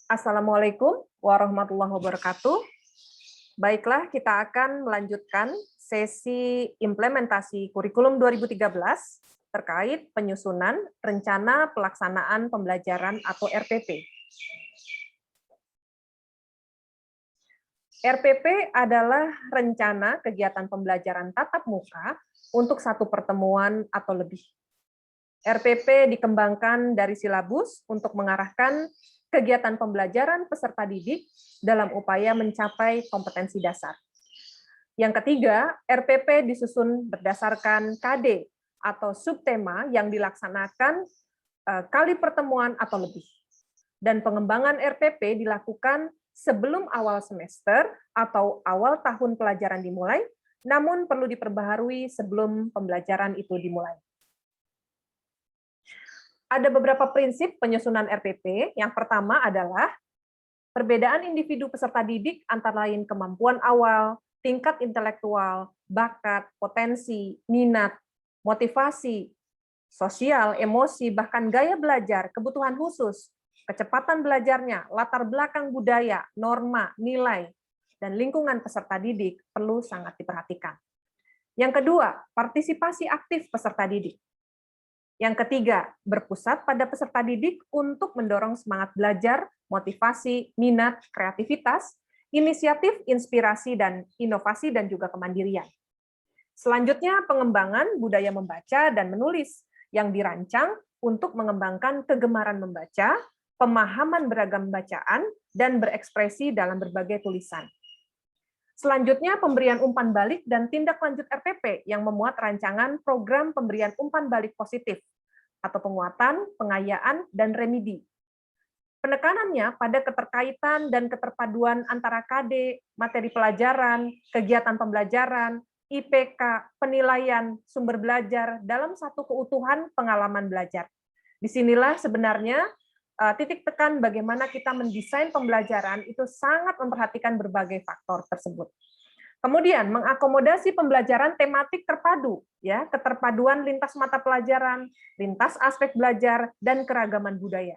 Assalamualaikum warahmatullahi wabarakatuh. Baiklah, kita akan melanjutkan sesi implementasi kurikulum 2013 terkait penyusunan rencana pelaksanaan pembelajaran atau RPP. RPP adalah rencana kegiatan pembelajaran tatap muka untuk satu pertemuan atau lebih. RPP dikembangkan dari silabus untuk mengarahkan kegiatan pembelajaran peserta didik dalam upaya mencapai kompetensi dasar. Yang ketiga, RPP disusun berdasarkan KD atau subtema yang dilaksanakan kali pertemuan atau lebih. Dan pengembangan RPP dilakukan sebelum awal semester atau awal tahun pelajaran dimulai, namun perlu diperbaharui sebelum pembelajaran itu dimulai. Ada beberapa prinsip penyusunan RPP. Yang pertama adalah perbedaan individu peserta didik antara lain kemampuan awal, tingkat intelektual, bakat, potensi, minat, motivasi, sosial, emosi, bahkan gaya belajar, kebutuhan khusus, kecepatan belajarnya, latar belakang budaya, norma, nilai, dan lingkungan peserta didik perlu sangat diperhatikan. Yang kedua, partisipasi aktif peserta didik. Yang ketiga, berpusat pada peserta didik untuk mendorong semangat belajar, motivasi, minat, kreativitas, inisiatif, inspirasi, dan inovasi, dan juga kemandirian. Selanjutnya, pengembangan budaya membaca dan menulis yang dirancang untuk mengembangkan kegemaran membaca, pemahaman beragam bacaan, dan berekspresi dalam berbagai tulisan. Selanjutnya, pemberian umpan balik dan tindak lanjut RPP yang memuat rancangan program pemberian umpan balik positif atau penguatan, pengayaan, dan remedi. Penekanannya pada keterkaitan dan keterpaduan antara KD, materi pelajaran, kegiatan pembelajaran, IPK, penilaian, sumber belajar dalam satu keutuhan pengalaman belajar. Disinilah sebenarnya titik tekan bagaimana kita mendesain pembelajaran itu sangat memperhatikan berbagai faktor tersebut. Kemudian mengakomodasi pembelajaran tematik terpadu, ya, keterpaduan lintas mata pelajaran, lintas aspek belajar, dan keragaman budaya.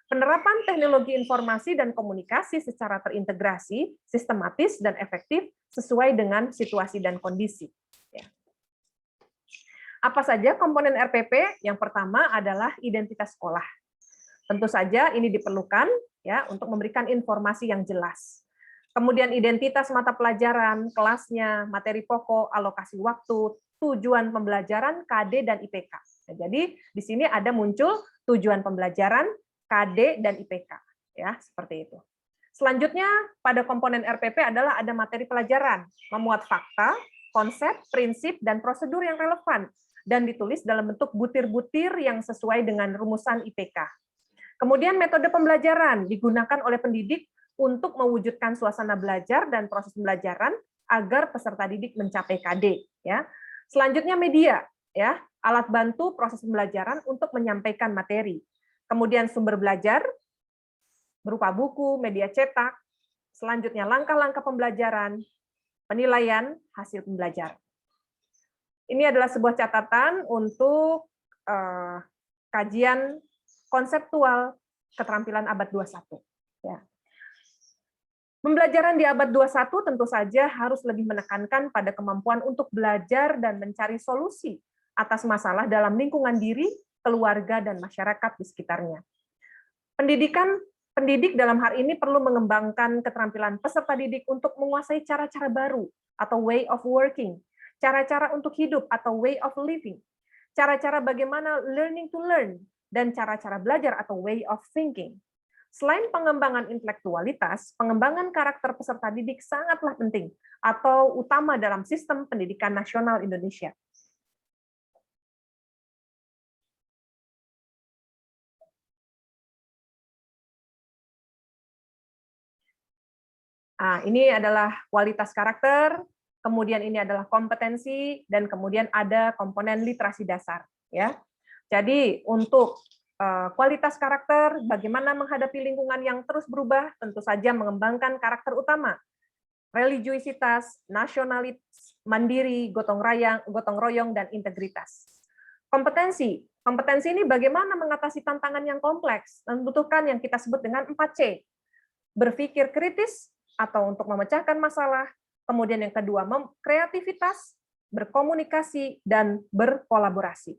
Penerapan teknologi informasi dan komunikasi secara terintegrasi, sistematis, dan efektif sesuai dengan situasi dan kondisi. Ya. Apa saja komponen RPP? Yang pertama adalah identitas sekolah. Tentu saja ini diperlukan ya untuk memberikan informasi yang jelas. Kemudian identitas mata pelajaran, kelasnya, materi pokok, alokasi waktu, tujuan pembelajaran, KD dan IPK. Nah, jadi di sini ada muncul tujuan pembelajaran, KD dan IPK, ya seperti itu. Selanjutnya pada komponen RPP adalah ada materi pelajaran, memuat fakta, konsep, prinsip dan prosedur yang relevan dan ditulis dalam bentuk butir-butir yang sesuai dengan rumusan IPK. Kemudian metode pembelajaran digunakan oleh pendidik untuk mewujudkan suasana belajar dan proses pembelajaran agar peserta didik mencapai KD. Ya. Selanjutnya media, ya, alat bantu proses pembelajaran untuk menyampaikan materi. Kemudian sumber belajar berupa buku, media cetak. Selanjutnya langkah-langkah pembelajaran, penilaian hasil pembelajaran. Ini adalah sebuah catatan untuk kajian konseptual keterampilan abad 21. Ya. Pembelajaran di abad 21 tentu saja harus lebih menekankan pada kemampuan untuk belajar dan mencari solusi atas masalah dalam lingkungan diri, keluarga, dan masyarakat di sekitarnya. Pendidik dalam hal ini perlu mengembangkan keterampilan peserta didik untuk menguasai cara-cara baru atau way of working, cara-cara untuk hidup atau way of living, cara-cara bagaimana learning to learn, dan cara-cara belajar atau way of thinking. Selain pengembangan intelektualitas, pengembangan karakter peserta didik sangatlah penting atau utama dalam sistem pendidikan nasional Indonesia. Nah, ini adalah kualitas karakter, kemudian ini adalah kompetensi, dan kemudian ada komponen literasi dasar. Ya. Jadi untuk kualitas karakter, bagaimana menghadapi lingkungan yang terus berubah, tentu saja mengembangkan karakter utama, religiusitas, nasionalis, mandiri, gotong royong, dan integritas. Kompetensi ini bagaimana mengatasi tantangan yang kompleks, membutuhkan yang kita sebut dengan 4C, berpikir kritis atau untuk memecahkan masalah, kemudian yang kedua kreativitas, berkomunikasi, dan berkolaborasi.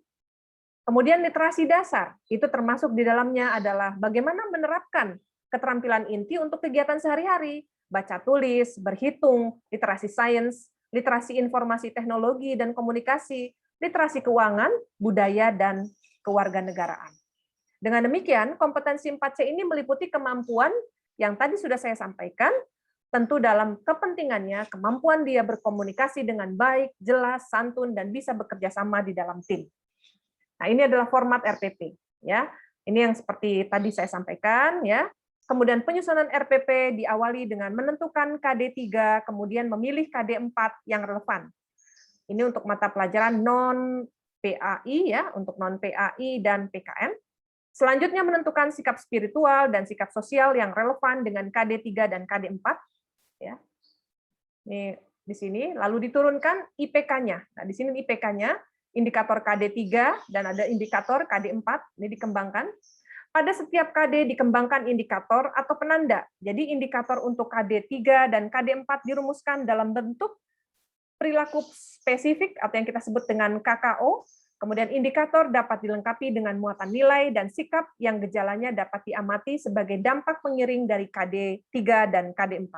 Kemudian literasi dasar, itu termasuk di dalamnya adalah bagaimana menerapkan keterampilan inti untuk kegiatan sehari-hari, baca tulis, berhitung, literasi sains, literasi informasi teknologi dan komunikasi, literasi keuangan, budaya, dan kewarganegaraan. Dengan demikian, kompetensi 4C ini meliputi kemampuan yang tadi sudah saya sampaikan, tentu dalam kepentingannya, kemampuan dia berkomunikasi dengan baik, jelas, santun, dan bisa bekerja sama di dalam tim. Nah, ini adalah format RPP. Ya, ini yang seperti tadi saya sampaikan. Ya. Kemudian penyusunan RPP diawali dengan menentukan KD3, kemudian memilih KD4 yang relevan. Ini untuk mata pelajaran non-PAI, ya, untuk non-PAI dan PKN. Selanjutnya menentukan sikap spiritual dan sikap sosial yang relevan dengan KD3 dan KD4. Ya. Ini di sini, lalu diturunkan IPK-nya. Nah, di sini IPK-nya, indikator KD3 dan ada indikator KD4, ini dikembangkan. Pada setiap KD dikembangkan indikator atau penanda. Jadi indikator untuk KD3 dan KD4 dirumuskan dalam bentuk perilaku spesifik atau yang kita sebut dengan KKO. Kemudian indikator dapat dilengkapi dengan muatan nilai dan sikap yang gejalanya dapat diamati sebagai dampak pengiring dari KD3 dan KD4.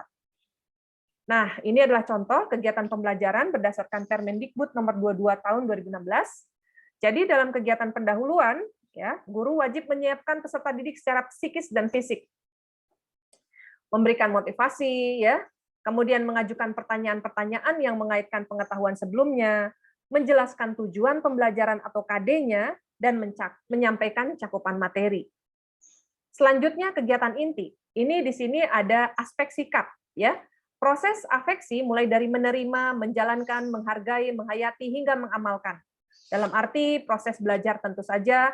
Nah, ini adalah contoh kegiatan pembelajaran berdasarkan Permendikbud nomor 22 tahun 2016. Jadi dalam kegiatan pendahuluan, ya, guru wajib menyiapkan peserta didik secara psikis dan fisik. Memberikan motivasi, ya, kemudian mengajukan pertanyaan-pertanyaan yang mengaitkan pengetahuan sebelumnya, menjelaskan tujuan pembelajaran atau KD-nya, dan menyampaikan cakupan materi. Selanjutnya kegiatan inti. Ini di sini ada aspek sikap, ya. Proses afeksi mulai dari menerima, menjalankan, menghargai, menghayati, hingga mengamalkan. Dalam arti proses belajar tentu saja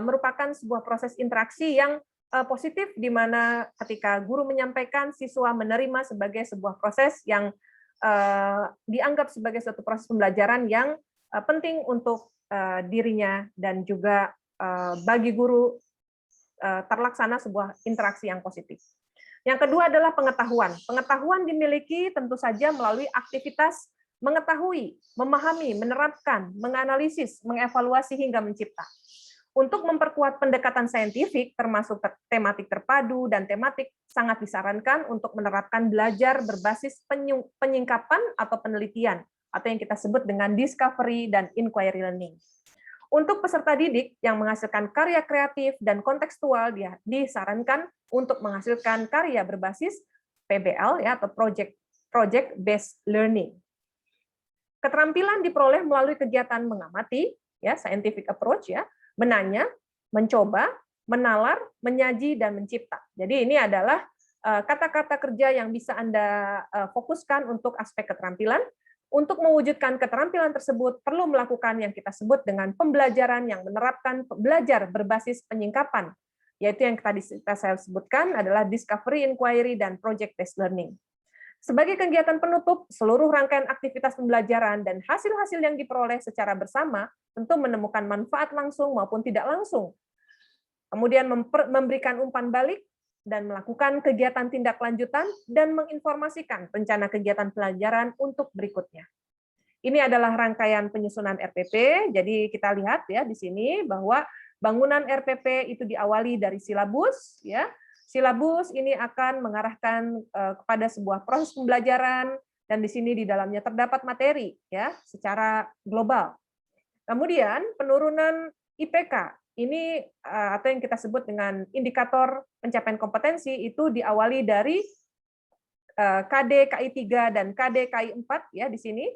merupakan sebuah proses interaksi yang positif, di mana ketika guru menyampaikan, siswa menerima sebagai sebuah proses yang dianggap sebagai suatu proses pembelajaran yang penting untuk dirinya dan juga bagi guru terlaksana sebuah interaksi yang positif. Yang kedua adalah pengetahuan. Pengetahuan dimiliki tentu saja melalui aktivitas mengetahui, memahami, menerapkan, menganalisis, mengevaluasi, hingga mencipta. Untuk memperkuat pendekatan saintifik, termasuk tematik terpadu dan tematik, sangat disarankan untuk menerapkan belajar berbasis penyingkapan atau penelitian, atau yang kita sebut dengan discovery dan inquiry learning. Untuk peserta didik yang menghasilkan karya kreatif dan kontekstual, dia disarankan untuk menghasilkan karya berbasis PBL, ya, atau project based learning. Keterampilan diperoleh melalui kegiatan mengamati, ya, scientific approach, ya, menanya, mencoba, menalar, menyaji, dan mencipta. Jadi ini adalah kata-kata kerja yang bisa Anda fokuskan untuk aspek keterampilan. Untuk mewujudkan keterampilan tersebut, perlu melakukan yang kita sebut dengan pembelajaran yang menerapkan belajar berbasis penyingkapan, yaitu yang tadi saya sebutkan adalah discovery, inquiry, dan project-based learning. Sebagai kegiatan penutup, seluruh rangkaian aktivitas pembelajaran dan hasil-hasil yang diperoleh secara bersama tentu menemukan manfaat langsung maupun tidak langsung. Kemudian memberikan umpan balik, dan melakukan kegiatan tindak lanjutan dan menginformasikan rencana kegiatan pelajaran untuk berikutnya. Ini adalah rangkaian penyusunan RPP. Jadi kita lihat, ya, di sini bahwa bangunan RPP itu diawali dari silabus, ya. Silabus ini akan mengarahkan kepada sebuah proses pembelajaran, dan di sini di dalamnya terdapat materi, ya, secara global. Kemudian penurunan IPK. Ini atau yang kita sebut dengan indikator pencapaian kompetensi itu diawali dari KD KI 3 dan KD KI 4, ya, di sini.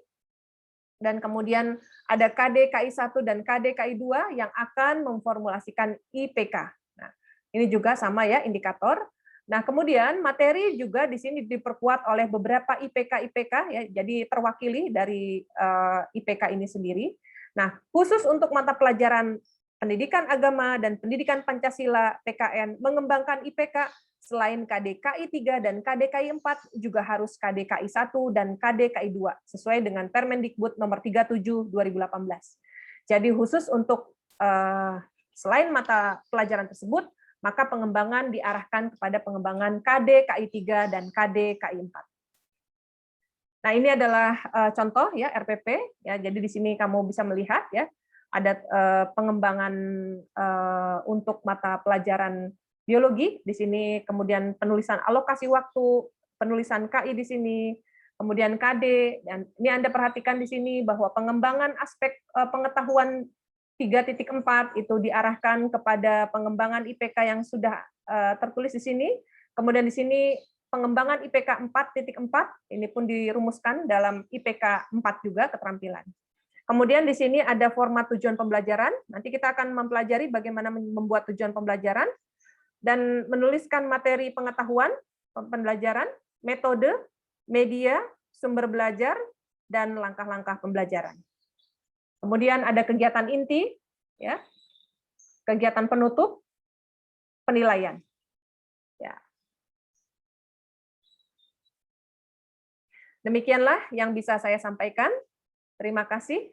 Dan kemudian ada KD KI 1 dan KD KI 2 yang akan memformulasikan IPK. Nah, ini juga sama, ya, indikator. Nah, kemudian materi juga di sini diperkuat oleh beberapa IPK, ya, jadi terwakili dari IPK ini sendiri. Nah, khusus untuk mata pelajaran Pendidikan Agama dan Pendidikan Pancasila PKN mengembangkan IPK selain KDKI 3 dan KDKI 4 juga harus KDKI 1 dan KDKI 2 sesuai dengan Permendikbud nomor 37 2018. Jadi khusus untuk selain mata pelajaran tersebut maka pengembangan diarahkan kepada pengembangan KD KI3 dan KD KI4. Nah, ini adalah contoh ya RPP ya. Jadi di sini kamu bisa melihat ya ada pengembangan untuk mata pelajaran biologi di sini, kemudian penulisan alokasi waktu, penulisan KI di sini, kemudian KD, dan ini Anda perhatikan di sini bahwa pengembangan aspek pengetahuan 3.4 itu diarahkan kepada pengembangan IPK yang sudah tertulis di sini. Kemudian di sini pengembangan IPK 4.4 ini pun dirumuskan dalam IPK 4 juga keterampilan. Kemudian di sini ada format tujuan pembelajaran. Nanti kita akan mempelajari bagaimana membuat tujuan pembelajaran dan menuliskan materi pengetahuan pembelajaran, metode, media, sumber belajar, dan langkah-langkah pembelajaran. Kemudian ada kegiatan inti, ya, kegiatan penutup, penilaian. Ya. Demikianlah yang bisa saya sampaikan. Terima kasih.